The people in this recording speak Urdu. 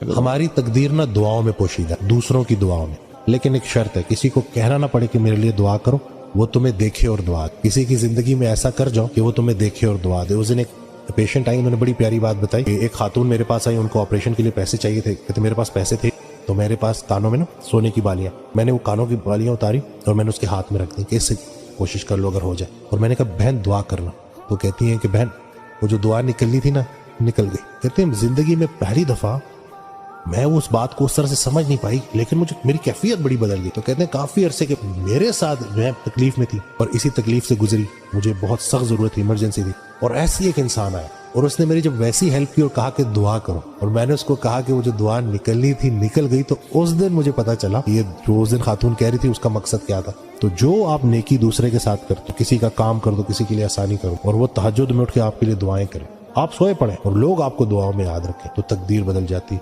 ہماری تقدیر نہ دعاؤں میں پوشیدہ، دوسروں کی دعاؤں میں، لیکن ایک شرط ہے، کسی کو کہنا نہ پڑے کہ میرے لیے دعا کرو، وہ تمہیں دیکھے اور دعا دے۔ کسی کی زندگی میں ایسا کر جاؤ کہ وہ تمہیں دیکھے اور دعا دے۔ اس دن ایک پیشنٹ آئی، انہوں نے بڑی پیاری بات بتائی کہ ایک خاتون میرے پاس آئی، ان کو آپریشن کے لیے پیسے چاہیے تھے، کہتے میرے پاس پیسے تھے تو میرے پاس کانوں میں نا سونے کی بالیاں، میں نے وہ کانوں کی بالیاں اتاری اور میں نے اس کے ہاتھ میں رکھ دی کہ اس سے کوشش کر لو اگر ہو جائے، اور میں نے کہا بہن دعا کرنا، تو کہتی ہیں کہ بہن وہ جو دعا نکلنی تھی نا نکل گئی۔ کہتے ہیں زندگی میں پہلی دفعہ میں اس بات کو اس طرح سے سمجھ نہیں پائی، لیکن مجھے میری کیفیت بڑی بدل گئی۔ تو کہتے ہیں کافی عرصے کے میرے ساتھ میں تکلیف میں تھی اور اسی تکلیف سے گزری، مجھے بہت سخت ضرورت تھی، ایمرجنسی تھی، اور ایسی ایک انسان آیا اور اس نے میری جب ویسی ہیلپ کی اور کہا کہ دعا کرو، اور میں نے اس کو کہا کہ وہ جو دعا نکلنی تھی نکل گئی، تو اس دن مجھے پتا چلا یہ جو اس دن خاتون کہہ رہی تھی اس کا مقصد کیا تھا۔ تو جو آپ نیکی دوسرے کے ساتھ کرتے، کسی کا کام کر دو، کسی کے لیے آسانی کرو، اور وہ تہجد میں اٹھ کے آپ کے لیے دعائیں کریں، آپ سوئے پڑیں اور لوگ آپ کو دعاؤں میں یاد رکھیں، تو تقدیر بدل جاتی۔